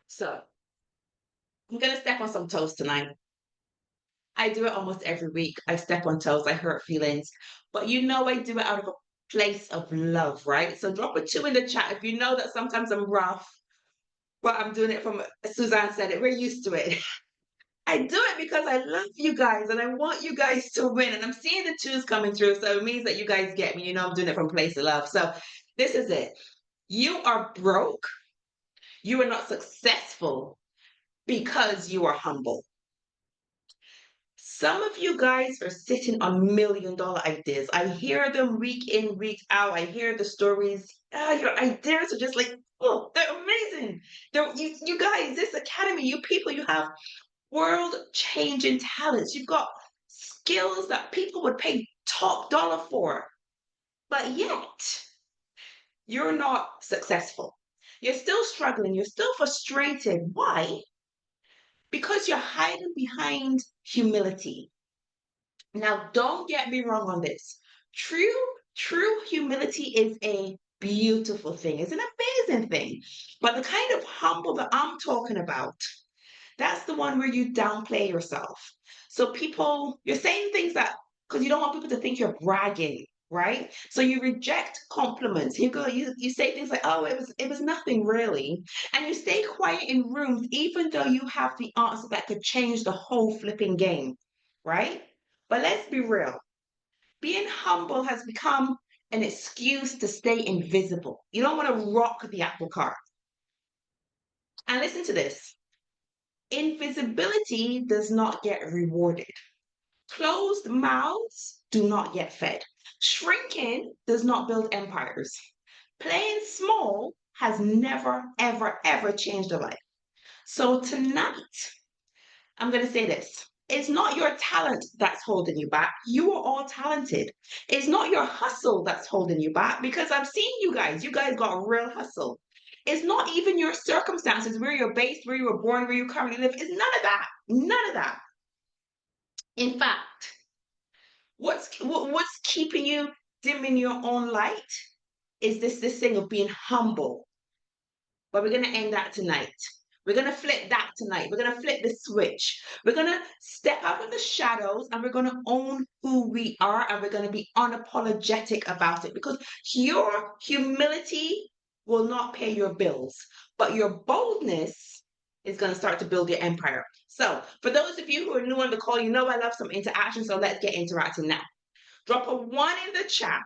So I'm gonna step on some toes tonight. I do it almost every week. I step on toes, I hurt feelings, but I do it out of a place of love, right? So drop a two in the chat if you know that sometimes I'm rough, but I'm doing it from Suzanne said it. We're used to it. I do it because I love you guys and I want you guys to win. And I'm seeing the twos coming through. So it means that you guys get me. I'm doing it from a place of love. So this is it. You are broke. You are not successful because you are humble. Some of you guys are sitting on $1 million ideas. I hear them week in, week out. I hear the stories. Your ideas are just like, oh, they're amazing. You guys, this academy, you people, you have world changing talents. You've got skills that people would pay top dollar for. But yet, you're not successful. You're still struggling. You're still frustrated. Why? Because you're hiding behind humility. Now, don't get me wrong on this. True, true humility is a beautiful thing. It's an amazing thing. But the kind of humble that I'm talking about, that's the one where you downplay yourself. So you're saying things that because you don't want people to think you're bragging, right? So you reject compliments. You say things like, "Oh, it was nothing really," and you stay quiet in rooms even though you have the answer that could change the whole flipping game, right? But let's be real. Being humble has become an excuse to stay invisible. You don't want to rock the apple cart. And listen to this. Invisibility does not get rewarded. Closed mouths do not get fed. Shrinking does not build empires. Playing small has never, ever, ever changed a life. So tonight, I'm going to say this. It's not your talent that's holding you back. You are all talented. It's not your hustle that's holding you back because I've seen you guys. You guys got a real hustle. It's not even your circumstances, where you're based, where you were born, where you currently live. It's none of that. None of that. In fact, what's keeping you dimming your own light is this thing of being humble. But we're going to end that tonight. We're going to flip that tonight. We're going to flip the switch. We're going to step out of the shadows and we're going to own who we are and we're going to be unapologetic about it because your humility will not pay your bills, but your boldness is going to start to build your empire. So, for those of you who are new on the call, I love some interaction, so let's get interacting now. Drop a one in the chat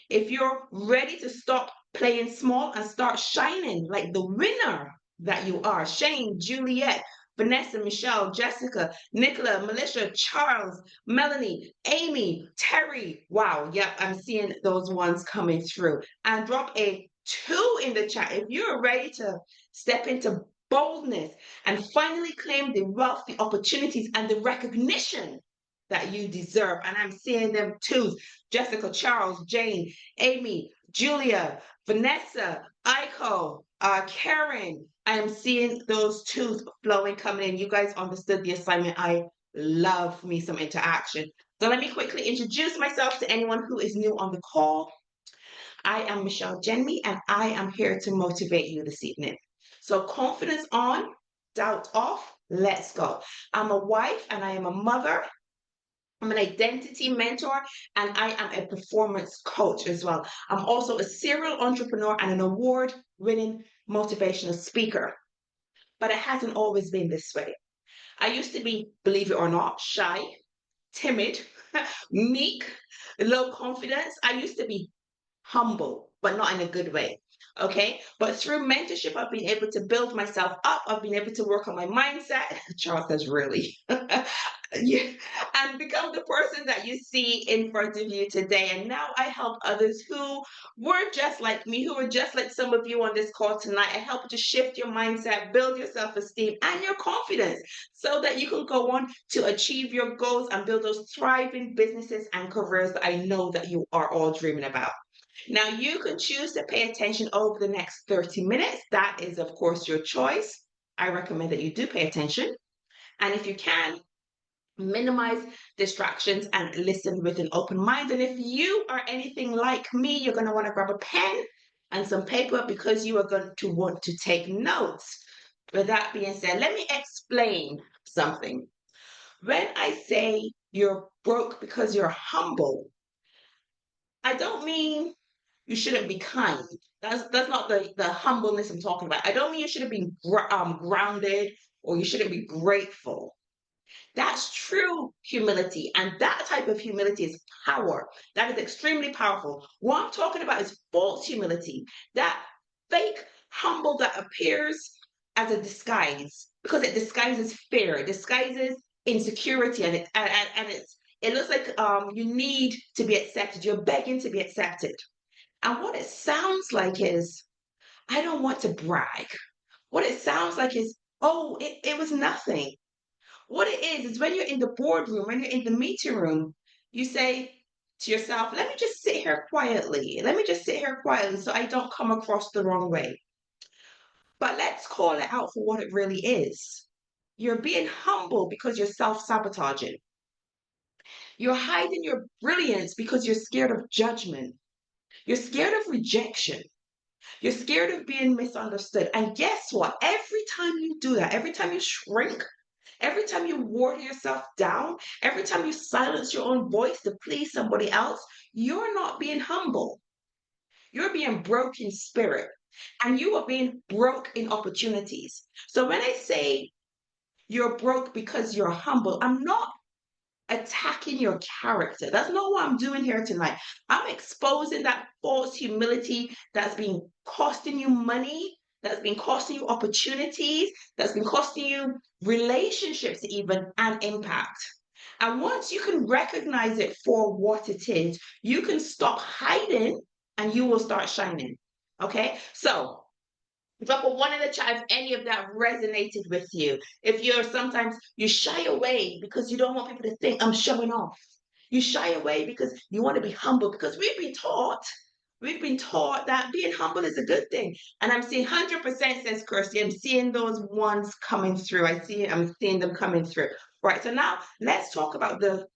if you're ready to stop playing small and start shining like the winner that you are. Shane, Juliet, Vanessa, Michelle, Jessica, Nicola, Melissa, Charles, Melanie, Amy, Terry. Wow, yep, I'm seeing those ones coming through. And drop a two in the chat if you're ready to step into boldness and finally claim the wealth, the opportunities, and the recognition that you deserve. And I'm seeing them twos. Jessica, Charles, Jane, Amy, Julia, Vanessa, Aiko, Karen. I am seeing those twos flowing coming in. You guys understood the assignment. I love me some interaction. So let me quickly introduce myself to anyone who is new on the call. I am Michelle Jenmy, and I am here to motivate you this evening. So confidence on, doubt off, let's go. I'm a wife and I am a mother. I'm an identity mentor and I am a performance coach as well. I'm also a serial entrepreneur and an award winning motivational speaker. But it hasn't always been this way. I used to be, believe it or not, shy, timid, meek, low confidence. I used to be humble, but not in a good way. Okay. But through mentorship, I've been able to build myself up. I've been able to work on my mindset. Charles says, really? Yeah, and become the person that you see in front of you today. And now I help others who were just like me, who were just like some of you on this call tonight. I help you to shift your mindset, build your self-esteem and your confidence so that you can go on to achieve your goals and build those thriving businesses and careers that I know that you are all dreaming about. Now, you can choose to pay attention over the next 30 minutes. That is, of course, your choice. I recommend that you do pay attention. And if you can, minimize distractions and listen with an open mind. And if you are anything like me, you're going to want to grab a pen and some paper because you are going to want to take notes. with that being said, let me explain something. When I say you're broke because you're humble, I don't mean you shouldn't be kind. That's not the humbleness I'm talking about. I don't mean you shouldn't be grounded or you shouldn't be grateful. That's true humility. And that type of humility is power. That is extremely powerful. What I'm talking about is false humility. That fake humble that appears as a disguise because it disguises fear, it disguises insecurity, and it looks like you need to be accepted. You're begging to be accepted. And what it sounds like is, I don't want to brag. What it sounds like is, oh, it was nothing. What it is when you're in the boardroom, when you're in the meeting room, you say to yourself, let me just sit here quietly. Let me just sit here quietly so I don't come across the wrong way. But let's call it out for what it really is. You're being humble because you're self sabotaging. You're hiding your brilliance because you're scared of judgment. You're scared of rejection. You're scared of being misunderstood. And guess what? Every time you do that, every time you shrink, every time you water yourself down, every time you silence your own voice to please somebody else, you're not being humble. You're being broke in spirit and you are being broke in opportunities. So when I say you're broke because you're humble, I'm not attacking your character. That's not what I'm doing here tonight. I'm exposing that false humility that's been costing you money, that's been costing you opportunities, that's been costing you relationships, even, and impact. And once you can recognize it for what it is, you can stop hiding and you will start shining. Okay? So, drop a one in the chat if any of that resonated with you. If you're sometimes you shy away because you don't want people to think I'm showing off. You shy away because you want to be humble because we've been taught that being humble is a good thing. And I'm seeing 100% says Kirsty. I'm seeing those ones coming through. I'm seeing them coming through. Right. So now let's talk about the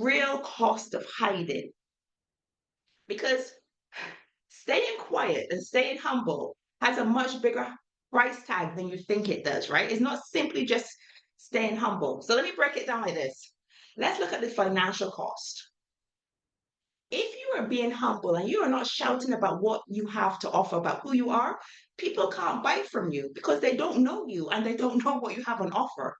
real cost of hiding. Because staying quiet and staying humble has a much bigger price tag than you think it does, right? It's not simply just staying humble. So let me break it down like this. Let's look at the financial cost. If you are being humble and you are not shouting about what you have to offer, about who you are, people can't buy from you because they don't know you and they don't know what you have on offer.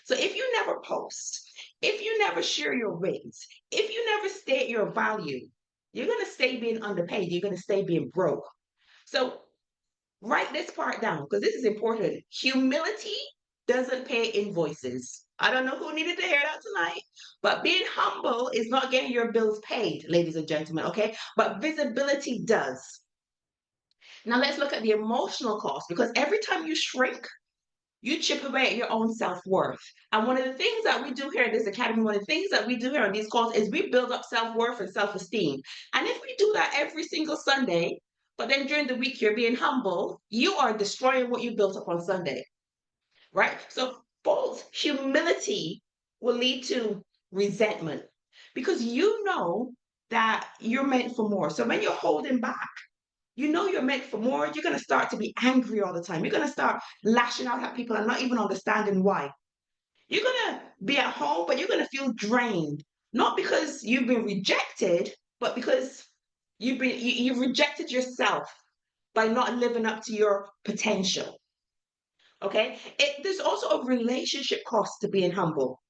So if you never post, if you never share your wins, if you never state your value, you're going to stay being underpaid. You're going to stay being broke. So write this part down because this is important. Humility doesn't pay invoices. I don't know who needed to hear that tonight, but being humble is not getting your bills paid, ladies and gentlemen, okay? But visibility does. Now let's look at the emotional cost because every time you shrink, you chip away at your own self-worth. And one of the things that we do here in this academy, one of the things that we do here on these calls is we build up self-worth and self-esteem. And if we do that every single Sunday, but then during the week you're being humble, you are destroying what you built up on Sunday, right? So false humility will lead to resentment because you know that you're meant for more. So when you're holding back, you know you're meant for more, you're going to start to be angry all the time. You're going to start lashing out at people and not even understanding why. You're going to be at home, but you're going to feel drained, not because you've been rejected, but because you've rejected yourself by not living up to your potential. Okay? There's also a relationship cost to being humble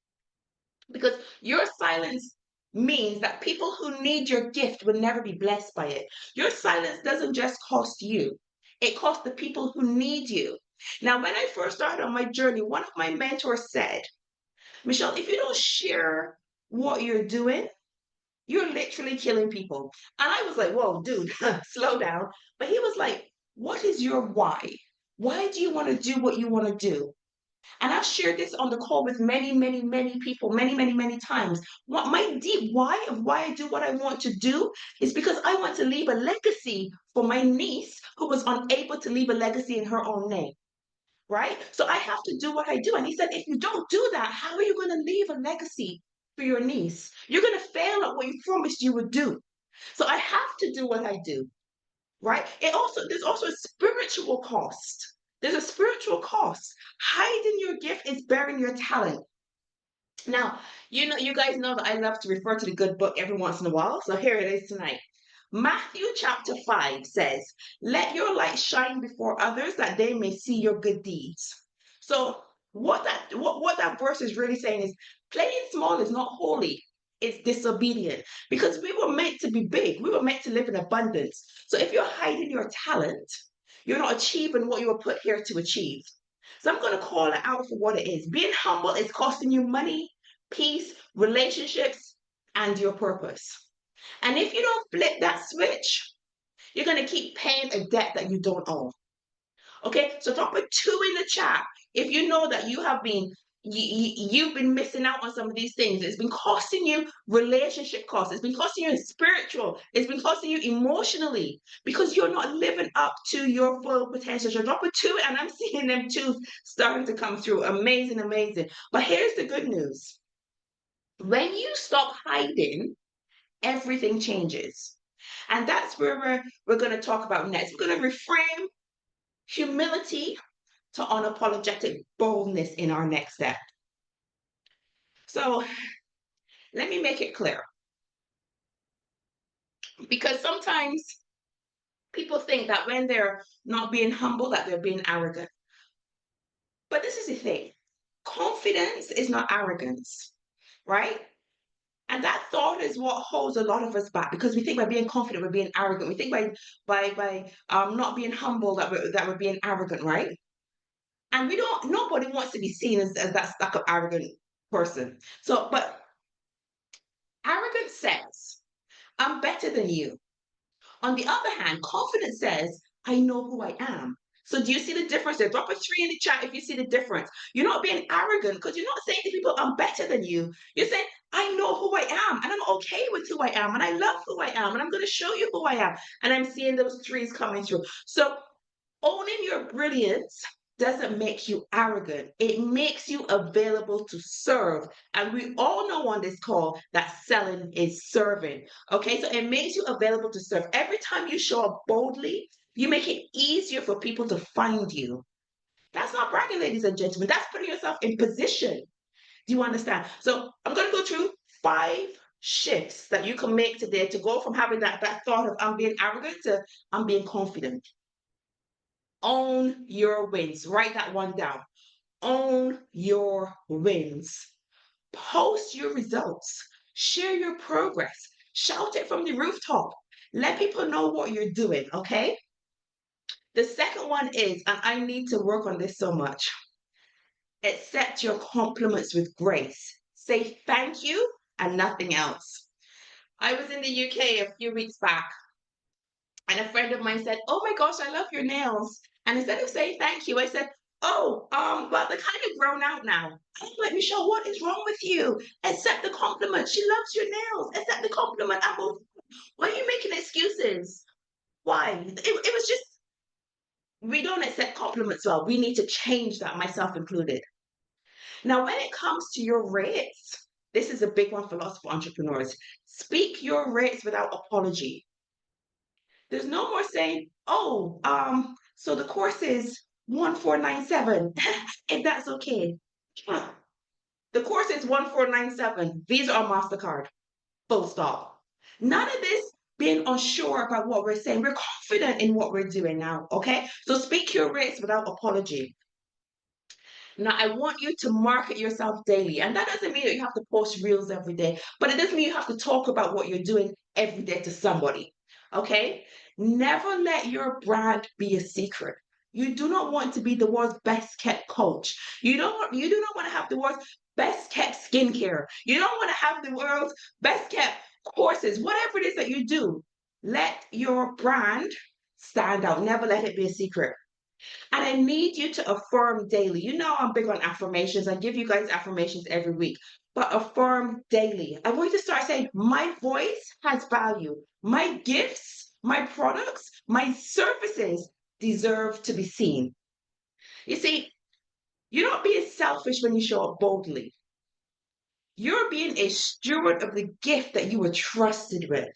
because your silence means that people who need your gift will never be blessed by it. Your silence doesn't just cost you, it costs the people who need you. Now, when I first started on my journey, one of my mentors said, Michelle, if you don't share what you're doing, you're literally killing people. And I was like, whoa, dude, slow down. But he was like, what is your why? Why do you want to do what you want to do? And I've shared this on the call with many, many, many people, many, many, many times. What my deep why of why I do what I want to do is because I want to leave a legacy for my niece who was unable to leave a legacy in her own name. Right? So I have to do what I do. And he said, if you don't do that, how are you going to leave a legacy for your niece? You're going to fail at what you promised you would do. So I have to do what I do. Right? There's also a spiritual cost There's a spiritual cost. Hiding your gift is burying your talent. Now, you guys know that I love to refer to the good book every once in a while. So here it is tonight. Matthew chapter 5 says, "Let your light shine before others that they may see your good deeds." So what that verse is really saying is playing small is not holy. It's disobedient because we were meant to be big. We were meant to live in abundance. So if you're hiding your talent, you're not achieving what you were put here to achieve. So I'm going to call it out for what it is. Being humble is costing you money, peace, relationships, and your purpose. And if you don't flip that switch, you're going to keep paying a debt that you don't owe. Okay, so drop a 2 in the chat if you know that you've been missing out on some of these things. It's been costing you relationship costs. It's been costing you spiritual. It's been costing you emotionally because you're not living up to your full potential. So drop a 2, and I'm seeing them 2s starting to come through. Amazing, amazing. But here's the good news. When you stop hiding, everything changes. And that's where we're going to talk about next. We're going to reframe humility to unapologetic boldness in our next step. So let me make it clear. Because sometimes people think that when they're not being humble, that they're being arrogant. But this is the thing. Confidence is not arrogance, right? And that thought is what holds a lot of us back because we think by being confident we're being arrogant. We think by not being humble that we're being arrogant, right? And nobody wants to be seen as that stuck up arrogant person. So, but arrogance says, "I'm better than you." On the other hand, confidence says, "I know who I am." So do you see the difference there? Drop a 3 in the chat if you see the difference. You're not being arrogant because you're not saying to people, "I'm better than you." You're saying, "I know who I am and I'm okay with who I am and I love who I am and I'm going to show you who I am." And I'm seeing those 3s coming through. So owning your brilliance doesn't make you arrogant. It makes you available to serve. And we all know on this call that selling is serving. Okay, so it makes you available to serve. Every time you show up boldly, you make it easier for people to find you. That's not bragging, ladies and gentlemen. That's putting yourself in position. Do you understand? So I'm going to go through 5 shifts that you can make today to go from having that thought of I'm being arrogant to I'm being confident. Own your wins. Write that one down. Own your wins. Post your results. Share your progress. Shout it from the rooftop. Let people know what you're doing, okay? The second one is, and I need to work on this so much, accept your compliments with grace. Say thank you and nothing else. I was in the UK a few weeks back and a friend of mine said, "Oh my gosh, I love your nails." And instead of saying thank you, I said, "Oh, well, they're kind of grown out now." I'm like, "Michelle, what is wrong with you? Accept the compliment. She loves your nails. Accept the compliment." Why are you making excuses? Why? It was just, we don't accept compliments well. We need to change that, myself included. Now, when it comes to your rates, this is a big one for lots of entrepreneurs. Speak your rates without apology. There's no more saying, "Oh, so the course is 1497, if that's okay." The course is 1497. Visa or MasterCard. Full stop. None of this being unsure about what we're saying. We're confident in what we're doing now. Okay. So speak your rates without apology. Now, I want you to market yourself daily. And that doesn't mean that you have to post reels every day, but it doesn't mean you have to talk about what you're doing every day to somebody. Okay? Never let your brand be a secret. You do not want to be the world's best kept coach. You do not want to have the world's best kept skincare. You don't want to have the world's best kept courses, whatever it is that you do. Let your brand stand out. Never let it be a secret. And I need you to affirm daily. You know, I'm big on affirmations. I give you guys affirmations every week, but affirm daily. I want you to start saying, "My voice has value. My gifts, my products, my services deserve to be seen." You see, you're not being selfish when you show up boldly. You're being a steward of the gift that you were trusted with.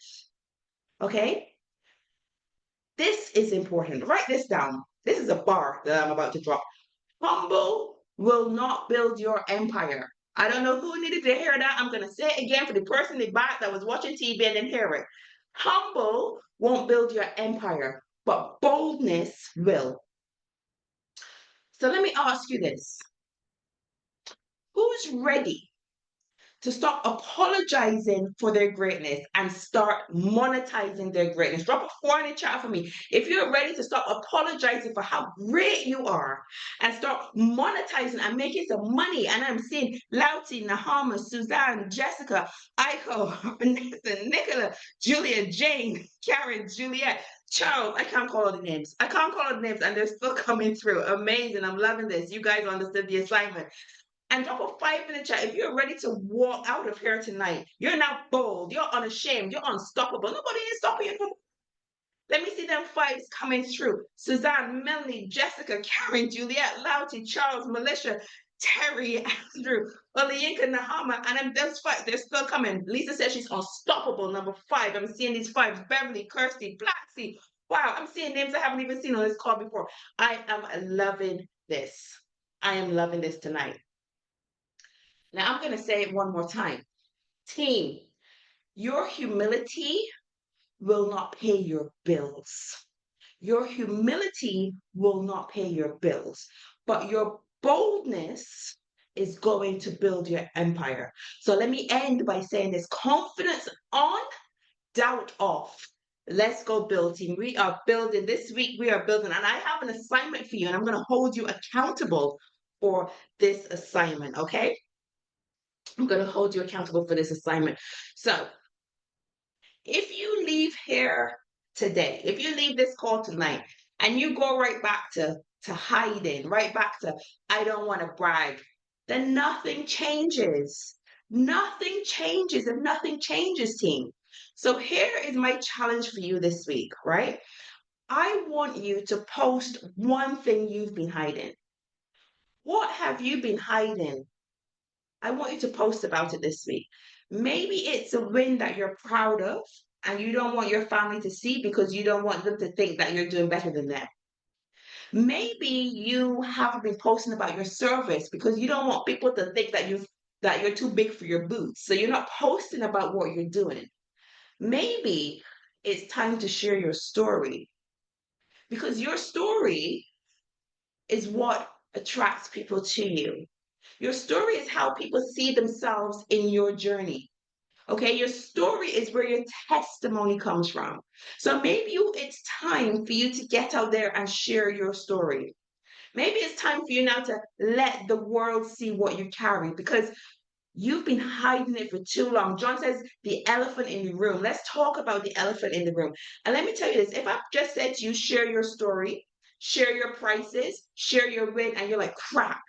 Okay? This is important. Write this down. This is a bar that I'm about to drop. Humble will not build your empire. I don't know who needed to hear that. I'm going to say it again for the person in the back that was watching TV and didn't hear it. Humble won't build your empire, but boldness will. So let me ask you this. Who's ready to stop apologizing for their greatness and start monetizing their greatness? Drop a 4 in the chat for me. If you're ready to stop apologizing for how great you are and start monetizing and making some money, and I'm seeing Lauti, Nahama, Suzanne, Jessica, Aiko, Vanessa, Nicola, Julia, Jane, Karen, Juliet, Charles, I can't call all the names. I can't call all the names, and they're still coming through. Amazing. I'm loving this. You guys understood the assignment. And drop a 5 in the chat if you're ready to walk out of here tonight. You're now bold, you're unashamed, you're unstoppable. Nobody is stopping you. Let me see them fives coming through. Suzanne, Melanie, Jessica, Karen, Juliet, Lauti, Charles, Militia, Terry, Andrew, Olayinka, Nahama, and those five, they're still coming. Lisa says she's unstoppable, number 5. I'm seeing these fives. Beverly, Kirsty, Blacksy. Wow, I'm seeing names I haven't even seen on this call before. I am loving this. I am loving this tonight. Now, I'm going to say it one more time. Team, your humility will not pay your bills. Your humility will not pay your bills, but your boldness is going to build your empire. So let me end by saying this: confidence on, doubt off. Let's go build, team. We are building this week. We are building, and I have an assignment for you, and I'm going to hold you accountable for this assignment. Okay. I'm going to hold you accountable for this assignment. So if you leave here today, if you leave this call tonight and you go right back to hiding, right back to, I don't want to brag, then nothing changes. Nothing changes if nothing changes, team. So here is my challenge for you this week, right? I want you to post one thing you've been hiding. What have you been hiding? I want you to post about it this week. Maybe it's a win that you're proud of and you don't want your family to see because you don't want them to think that you're doing better than them. Maybe you haven't been posting about your service because you don't want people to think that you're too big for your boots. So you're not posting about what you're doing. Maybe it's time to share your story because your story is what attracts people to you. Your story is how people see themselves in your journey. Okay, your story is where your testimony comes from. So maybe it's time for you to get out there and share your story. Maybe it's time for you now to let the world see what you carry because you've been hiding it for too long. John says the elephant in the room. Let's talk about the elephant in the room. And let me tell you this, if I've just said to you, share your story, share your prices, share your win, and you're like, crap,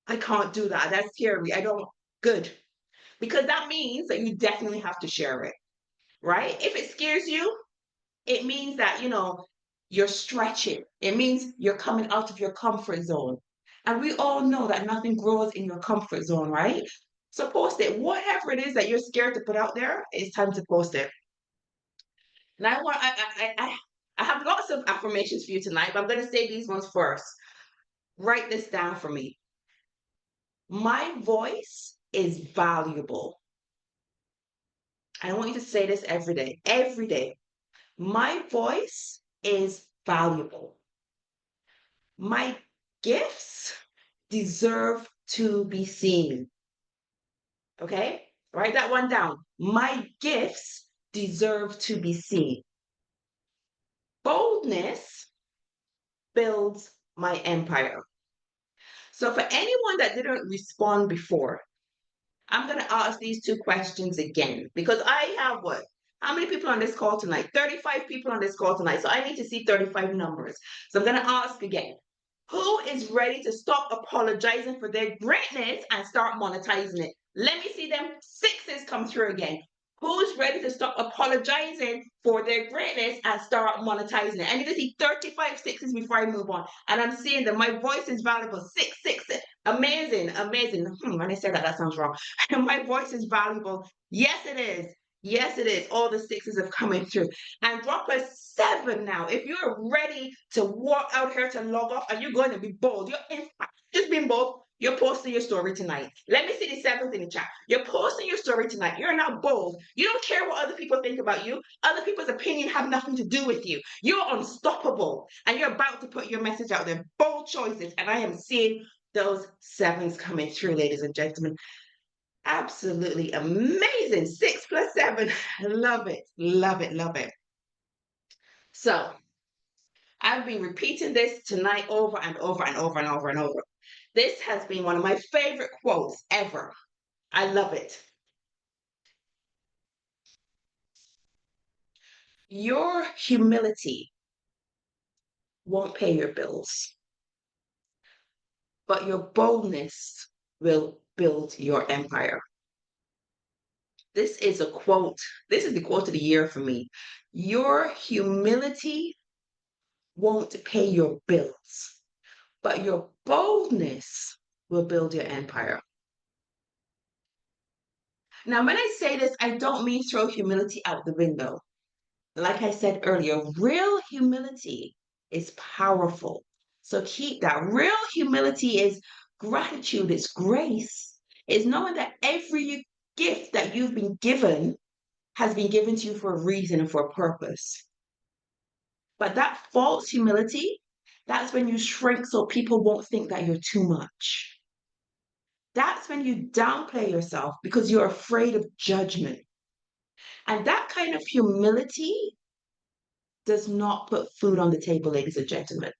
I can't do that. That's scary. I don't, good. Because that means that you definitely have to share it, right? If it scares you, it means that, you're stretching. It means you're coming out of your comfort zone. And we all know that nothing grows in your comfort zone, right? So post it. Whatever it is that you're scared to put out there, it's time to post it. And I have lots of affirmations for you tonight, but I'm going to say these ones first. Write this down for me. My voice is valuable. I want you to say this every day. Every day. My voice is valuable. My gifts deserve to be seen. Okay? Write that one down. My gifts deserve to be seen. Boldness builds my empire. So for anyone that didn't respond before, I'm going to ask these 2 questions again because I have what? How many people on this call tonight? 35 people on this call tonight. So I need to see 35 numbers. So I'm going to ask again. Who is ready to stop apologizing for their greatness and start monetizing it? Let me see them 6s come through again. Who's ready to stop apologizing for their greatness and start monetizing it? I need to see 35 6s before I move on. And I'm seeing that my voice is valuable. 6. Amazing, amazing. When I say that, that sounds wrong. My voice is valuable. Yes, it is. Yes, it is. All the sixes have coming through. And drop a 7 now. If you're ready to walk out here to log off and you're going to be bold, you're in just being bold, you're posting your story tonight. Let me see the sevens in the chat. You're posting your story tonight. You're not bold. You don't care what other people think about you. Other people's opinion have nothing to do with you. You're unstoppable. And you're about to put your message out there. Bold choices. And I am seeing those sevens coming through, ladies and gentlemen. Absolutely amazing. 6 plus 7. Love it. Love it. Love it. So I've been repeating this tonight over and over and over and over and over. This has been one of my favorite quotes ever. I love it. Your humility won't pay your bills, but your boldness will build your empire. This is a quote. This is the quote of the year for me. Your humility won't pay your bills, but your boldness will build your empire. Now, when I say this, I don't mean throw humility out the window. Like I said earlier, real humility is powerful. So keep that. Real humility is gratitude, it's grace, it's knowing that every gift that you've been given has been given to you for a reason and for a purpose. But that false humility, that's when you shrink so people won't think that you're too much. That's when you downplay yourself because you're afraid of judgment. And that kind of humility does not put food on the table, ladies and gentlemen.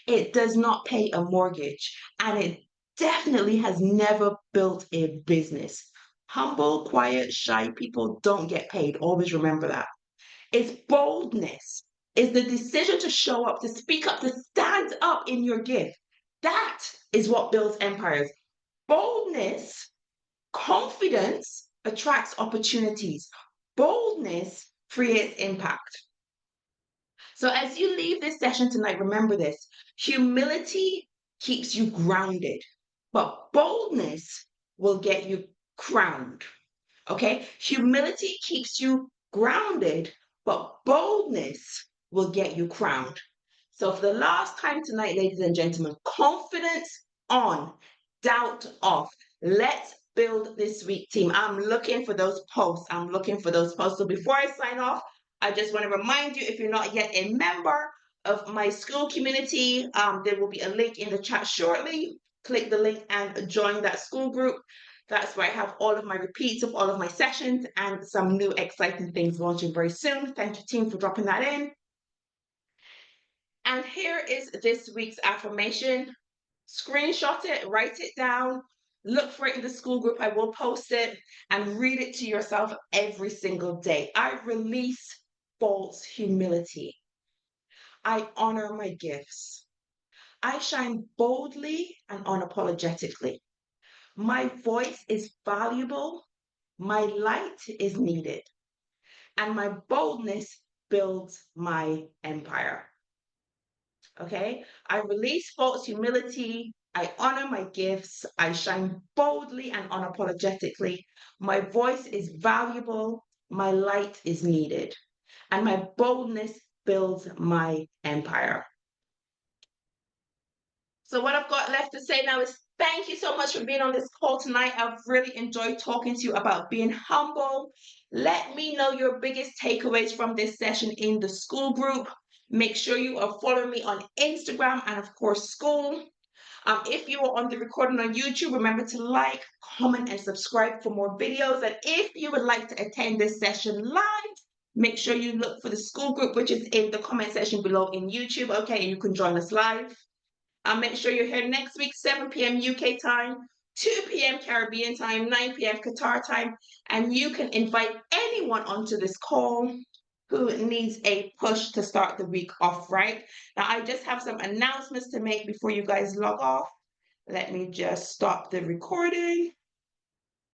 It does not pay a mortgage. And it definitely has never built a business. Humble, quiet, shy people don't get paid. Always remember that. It's boldness. It's the decision to show up, to speak up, to stand up in your gift. That is what builds empires. Boldness, confidence attracts opportunities. Boldness creates impact. So as you leave this session tonight, remember this. Humility keeps you grounded, but boldness will get you crowned. Okay? Humility keeps you grounded, but boldness will get you crowned. So for the last time tonight, ladies and gentlemen, confidence on, doubt off. Let's build this week, team. I'm looking for those posts. I'm looking for those posts. So before I sign off, I just want to remind you, if you're not yet a member of my school community, there will be a link in the chat shortly. Click the link and join that school group. That's where I have all of my repeats of all of my sessions and some new exciting things launching very soon. Thank you, team, for dropping that in. And here is this week's affirmation. Screenshot it, write it down, look for it in the school group. I will post it, and read it to yourself every single day. I release false humility. I honor my gifts. I shine boldly and unapologetically. My voice is valuable. My light is needed. And my boldness builds my empire. Okay? I release false humility. I honor my gifts. I shine boldly and unapologetically. My voice is valuable. My light is needed. And my boldness builds my empire. So what I've got left to say now is thank you so much for being on this call tonight. I've really enjoyed talking to you about being humble. Let me know your biggest takeaways from this session in the school group. Make sure you are following me on Instagram and, of course, school. If you are on the recording on YouTube, remember to like, comment, and subscribe for more videos. And if you would like to attend this session live, make sure you look for the school group, which is in the comment section below in YouTube. Okay, and you can join us live. Make sure you're here next week, 7 p.m. UK time, 2 p.m. Caribbean time, 9 p.m. Qatar time, and you can invite anyone onto this call who needs a push to start the week off right. Now, I just have some announcements to make before you guys log off. Let me just stop the recording.